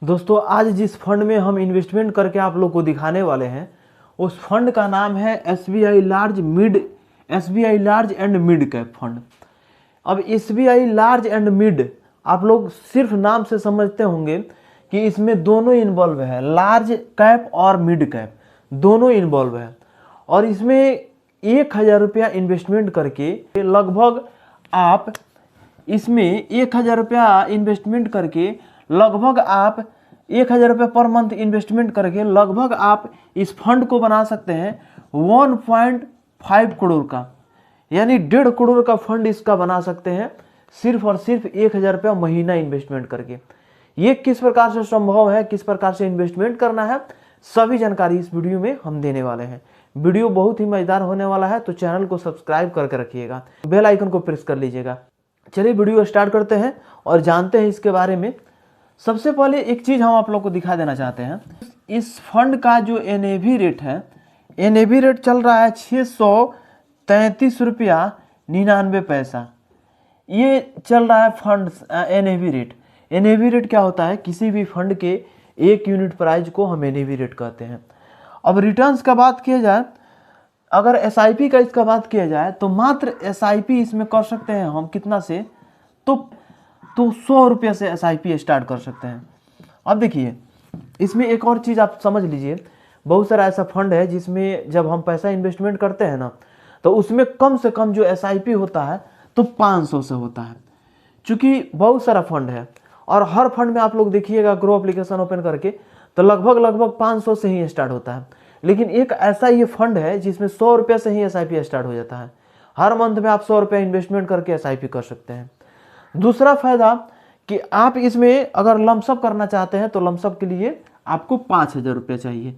दोस्तों आज जिस फंड में हम इन्वेस्टमेंट करके आप लोग को दिखाने वाले हैं उस फंड का नाम है SBI large and mid cap fund. अब एसबीआई लार्ज एंड मिड आप लोग सिर्फ नाम से समझते होंगे कि इसमें दोनों इन्वॉल्व है, लार्ज कैप और मिड कैप दोनों इन्वॉल्व है। और इसमें 1,000 रुपया इन्वेस्टमेंट करके लगभग आप इसमें 1,000 रुपया इन्वेस्टमेंट करके लगभग आप 1,000 रुपये पर मंथ इन्वेस्टमेंट करके लगभग आप इस फंड को बना सकते हैं 1.5 करोड़ का, यानी 1.5 करोड़ का फंड इसका बना सकते हैं सिर्फ और सिर्फ 1,000 रुपया महीना इन्वेस्टमेंट करके। ये किस प्रकार से संभव है, किस प्रकार से इन्वेस्टमेंट करना है, सभी जानकारी इस वीडियो में हम देने वाले हैं। वीडियो बहुत ही मजेदार होने वाला है, तो चैनल को सब्सक्राइब करके रखिएगा, बेल आइकन को प्रेस कर लीजिएगा। चलिए वीडियो स्टार्ट करते हैं और जानते हैं इसके बारे में। सबसे पहले एक चीज़ हम आप लोग को दिखा देना चाहते हैं। इस फंड का जो एनएवी रेट है, एनएवी रेट चल रहा है 633 रुपया 99 पैसा। ये चल रहा है fund NAV rate. NAV rate क्या होता है? किसी भी फंड के 1 यूनिट प्राइस को हम एनएवी रेट कहते हैं। अब रिटर्न्स का बात किया जाए, अगर एसआईपी का इसका बात किया जाए तो मात्र एसआईपी इसमें कर सकते हैं हम कितना से, तो 100 रुपये से एसआईपी स्टार्ट कर सकते हैं। अब देखिए इसमें एक और चीज़ आप समझ लीजिए, बहुत सारा ऐसा फंड है जिसमें जब हम पैसा इन्वेस्टमेंट करते हैं ना, तो उसमें कम से कम जो एसआईपी होता है तो 500 से होता है। चूँकि बहुत सारा फंड है और हर फंड में आप लोग देखिएगा ग्रो एप्लीकेशन ओपन करके तो लगभग 500 से ही स्टार्ट होता है। लेकिन एक ऐसा ये फंड है जिसमें 100 रुपये से ही एसआईपी स्टार्ट हो जाता है। हर मंथ में आप 100 रुपये इन्वेस्टमेंट करके एसआईपी कर सकते हैं। दूसरा फायदा कि आप इसमें अगर लमसम करना चाहते हैं तो लमसम के लिए आपको 5,000 रुपये चाहिए।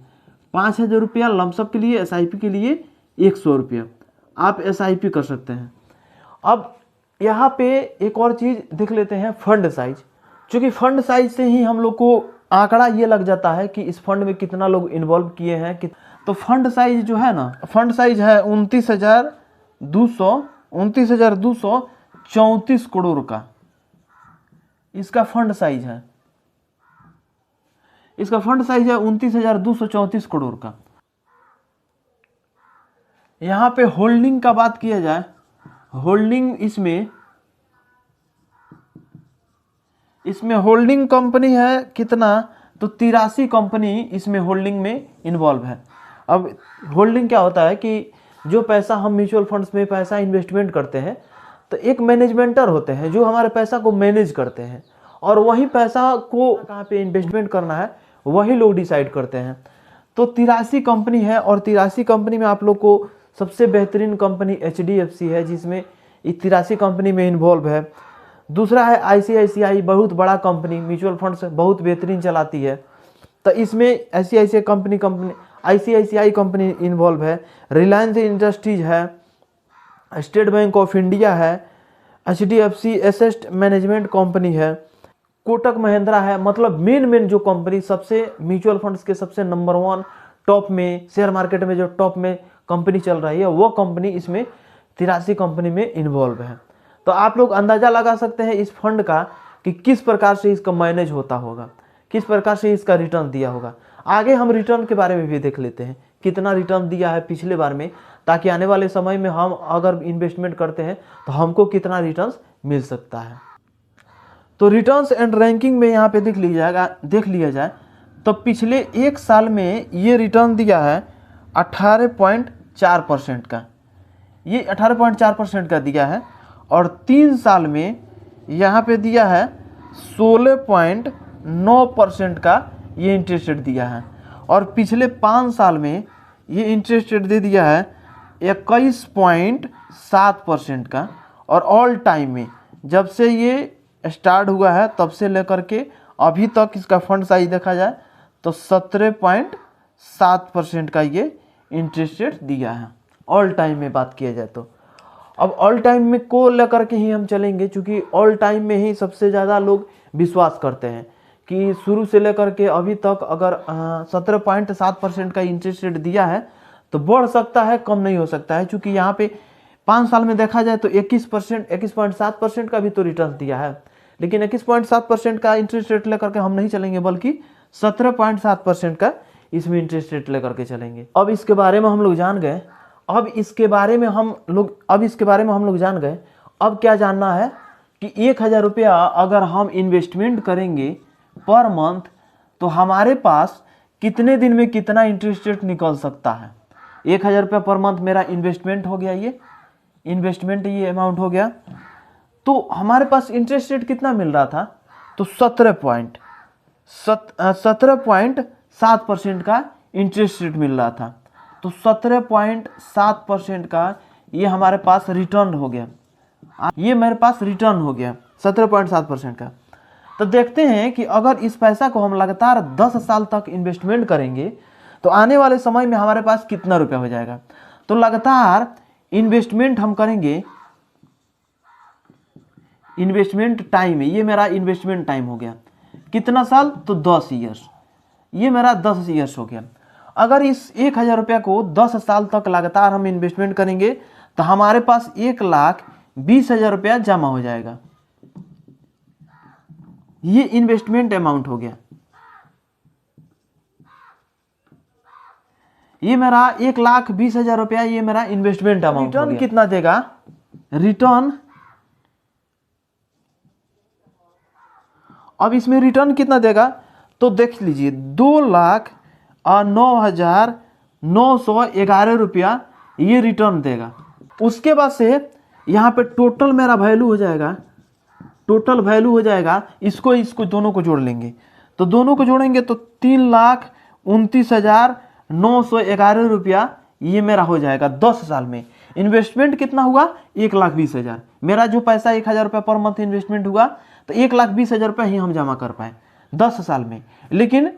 5,000 रुपया लमसम के लिए, एसआईपी के लिए 100 रुपया आप एसआईपी कर सकते हैं। अब यहाँ पे एक और चीज़ देख लेते हैं, फंड साइज। चूँकि फंड साइज से ही हम लोग को आंकड़ा ये लग जाता है कि इस फंड में कितना लोग इन्वॉल्व किए हैं तो फंड साइज जो है ना, फंड साइज है 29,234 करोड़ का इसका फंड साइज है। इसका फंड साइज है 29,234 करोड़ का। यहां पे होल्डिंग का बात किया जाए, होल्डिंग इसमें होल्डिंग कंपनी है कितना, तो 83 कंपनी इसमें होल्डिंग में इन्वॉल्व है। अब होल्डिंग क्या होता है कि जो पैसा हम म्यूचुअल फंड्स में पैसा इन्वेस्टमेंट करते हैं तो एक मैनेजमेंटर होते हैं जो हमारे पैसा को मैनेज करते हैं, और वही पैसा को कहाँ पे इन्वेस्टमेंट करना है वही लोग डिसाइड करते हैं। तो 83 कंपनी है और 83 कंपनी में आप लोग को सबसे बेहतरीन कंपनी HDFC है जिसमें 83 कंपनी में इन्वॉल्व है। दूसरा है ICICI, बहुत बड़ा कंपनी, म्यूचुअल फंड्स बहुत बेहतरीन चलाती है, तो इसमें ICICI कंपनी इन्वॉल्व है। रिलायंस इंडस्ट्रीज है, स्टेट बैंक ऑफ इंडिया है, HDFC एसेट मैनेजमेंट कंपनी है, कोटक महिंद्रा है। मतलब मेन जो कंपनी सबसे म्यूचुअल फंड्स के सबसे नंबर 1 टॉप में, शेयर मार्केट में जो टॉप में कंपनी चल रही है वो कंपनी इसमें 83 कंपनी में इन्वॉल्व है। तो आप लोग अंदाज़ा लगा सकते हैं इस फंड का कि किस प्रकार से इसका मैनेज होता होगा, किस प्रकार से इसका रिटर्न दिया होगा। आगे हम रिटर्न के बारे में भी देख लेते हैं, कितना रिटर्न दिया है पिछले बार में, ताकि आने वाले समय में हम अगर इन्वेस्टमेंट करते हैं तो हमको कितना रिटर्न्स मिल सकता है। तो रिटर्न्स एंड रैंकिंग में यहाँ पे देख लिया जाए तो पिछले 1 साल में ये रिटर्न दिया है 18.4% का, ये 18.4% का दिया है। और 3 साल में यहाँ पे दिया है 16.9% का ये इंटरेस्ट रेट दिया है। और पिछले 5 साल में ये इंटरेस्ट रेट दे दिया है 21.7% का। और ऑल टाइम में जब से ये स्टार्ट हुआ है तब से लेकर के अभी तक इसका फंड साइज देखा जाए तो 17.7% का ये इंटरेस्ट रेट दिया है, ऑल टाइम में बात किया जाए तो। अब ऑल टाइम में को लेकर के ही हम चलेंगे, क्योंकि ऑल टाइम में ही सबसे ज़्यादा लोग विश्वास करते हैं कि शुरू से लेकर के अभी तक अगर 17.7% का इंटरेस्ट रेट दिया है तो बढ़ सकता है, कम नहीं हो सकता है। क्योंकि यहाँ पे 5 साल में देखा जाए तो 21%, 21.7% का भी तो रिटर्न दिया है। लेकिन 21.7% का इंटरेस्ट रेट लेकर के हम नहीं चलेंगे, बल्कि 17.7% का इसमें इंटरेस्ट रेट लेकर के चलेंगे। अब इसके बारे में हम लोग जान गए। अब इसके बारे में हम लोग जान गए। अब क्या जानना है कि 1000 रुपया अगर हम इन्वेस्टमेंट करेंगे पर मंथ, तो हमारे पास कितने दिन में कितना इंटरेस्ट रेट निकल सकता है। 1000 रुपया पर मंथ मेरा इन्वेस्टमेंट हो गया, ये अमाउंट हो गया। तो हमारे पास इंटरेस्ट रेट कितना मिल रहा था, तो 17.7% का इंटरेस्ट रेट मिल रहा था। तो 17.7% का ये हमारे पास रिटर्न हो गया, ये मेरे पास रिटर्न हो गया 17.7% का। तो देखते हैं कि अगर इस पैसा को हम लगातार 10 साल तक इन्वेस्टमेंट करेंगे तो आने वाले समय में हमारे पास कितना रुपया हो जाएगा। तो लगातार इन्वेस्टमेंट हम करेंगे, इन्वेस्टमेंट टाइम है, ये मेरा इन्वेस्टमेंट टाइम हो गया कितना साल, तो 10 ईयर्स, ये मेरा 10 ईयर्स हो गया। अगर इस 1000 रुपया को 10 साल तक लगातार हम इन्वेस्टमेंट करेंगे तो हमारे पास 1,20,000 रुपया जमा हो जाएगा। ये इन्वेस्टमेंट अमाउंट हो गया, ये मेरा 1,20,000 रुपया, ये मेरा इन्वेस्टमेंट अमाउंट। रिटर्न कितना देगा, रिटर्न अब इसमें रिटर्न कितना देगा, तो देख लीजिए 2,09,911 रुपया ये रिटर्न देगा। उसके बाद से यहाँ पे टोटल मेरा वैल्यू हो जाएगा, टोटल वैल्यू हो जाएगा, इसको दोनों को जोड़ लेंगे, तो दोनों को जोड़ेंगे तो 3,29,911 रुपया ये मेरा हो जाएगा 10 साल में। इन्वेस्टमेंट कितना हुआ, 1,20,000। मेरा जो पैसा 1000 रुपया पर मंथ इन्वेस्टमेंट हुआ तो 1,20,000 रुपया ही हम जमा कर पाए 10 साल में। लेकिन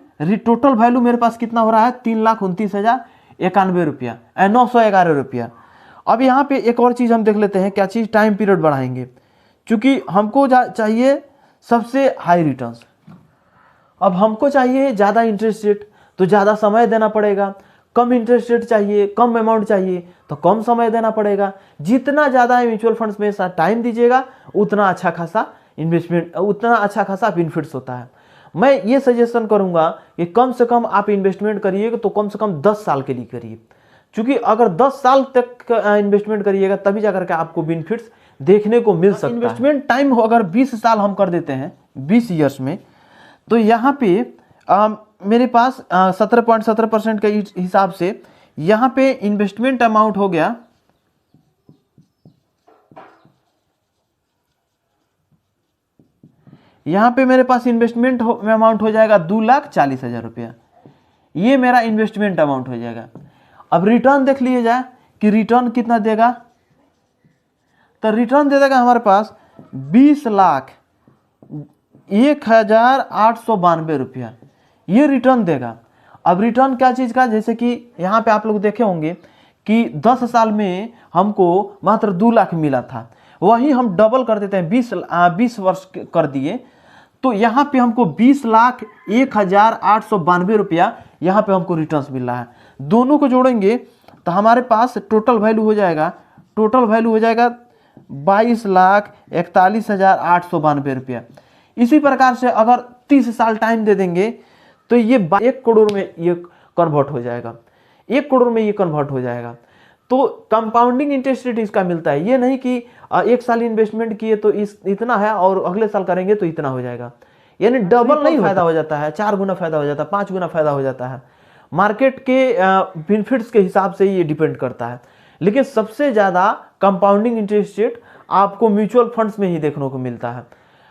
टोटल वैल्यू मेरे पास कितना हो रहा है, 3,29,091 रुपया, 911 रुपया। अब यहाँ पे एक और चीज़ हम देख लेते हैं, क्या चीज़, टाइम पीरियड बढ़ाएंगे, क्योंकि हमको चाहिए सबसे हाई रिटर्न्स। अब हमको चाहिए ज़्यादा इंटरेस्ट रेट, तो ज़्यादा समय देना पड़ेगा। कम इंटरेस्ट रेट चाहिए, कम अमाउंट चाहिए, तो कम समय देना पड़ेगा। जितना ज़्यादा म्यूचुअल फंड्स में टाइम दीजिएगा उतना अच्छा खासा इन्वेस्टमेंट, उतना अच्छा खासा बेनिफिट्स होता है। मैं ये सजेशन करूँगा कि कम से कम आप इन्वेस्टमेंट करिएगा तो कम से कम 10 साल के लिए करिए, क्योंकि अगर 10 साल तक इन्वेस्टमेंट करिएगा तभी जाकर के आपको बेनिफिट्स देखने को मिल सकता है। इन्वेस्टमेंट टाइम हो अगर 20 साल हम कर देते हैं, 20 ईयर्स में, तो यहाँ पे मेरे पास 17.17% के हिसाब से यहाँ पे इन्वेस्टमेंट अमाउंट हो गया, यहाँ पे मेरे पास इन्वेस्टमेंट अमाउंट हो जाएगा 2,40,000 रुपया, ये मेरा इन्वेस्टमेंट अमाउंट हो जाएगा। अब रिटर्न देख लिए जाए कि रिटर्न कितना देगा, तो रिटर्न दे देगा हमारे पास 20,01,892 रुपया, ये रिटर्न देगा। अब रिटर्न क्या चीज़ का, जैसे कि यहाँ पे आप लोग देखे होंगे कि 10 साल में हमको मात्र 2 लाख मिला था, वही हम डबल कर देते हैं, 20 वर्ष कर दिए, तो यहाँ पे हमको 20,01,892 रुपया यहाँ पे हमको रिटर्न्स मिल रहा है। दोनों को जोड़ेंगे तो हमारे पास टोटल वैल्यू हो जाएगा 22,41,41,892 रुपया। इसी प्रकार से अगर 30 साल टाइम दे देंगे तो ये 1 करोड़ में ये कन्वर्ट हो जाएगा, 1 करोड़ में ये कन्वर्ट हो जाएगा। तो कंपाउंडिंग इंटरेस्ट रेट इसका मिलता है, ये नहीं कि 1 साल इन्वेस्टमेंट किए तो इतना है और अगले साल करेंगे तो इतना हो जाएगा, यानी डबल नहीं फायदा हो जाता है, 4 गुना फायदा हो जाता है, 5 गुना फायदा हो जाता है। मार्केट के बेनिफिट्स के हिसाब से ये डिपेंड करता है। लेकिन सबसे ज़्यादा कंपाउंडिंग इंटरेस्ट रेट आपको म्यूचुअल फंड्स में ही देखने को मिलता है।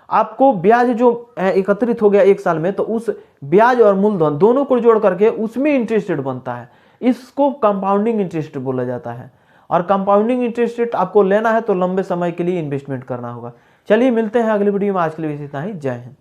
आपको ब्याज जो एकत्रित हो गया 1 साल में, तो उस ब्याज और मूलधन दोनों को जोड़ करके उसमें इंटरेस्ट रेट बनता है, इसको कंपाउंडिंग इंटरेस्ट रेट बोला जाता है। और कंपाउंडिंग इंटरेस्ट रेट आपको लेना है तो लंबे समय के लिए इन्वेस्टमेंट करना होगा। चलिए मिलते हैं अगली वीडियो में, आज के लिए इतना ही, जय हिंद।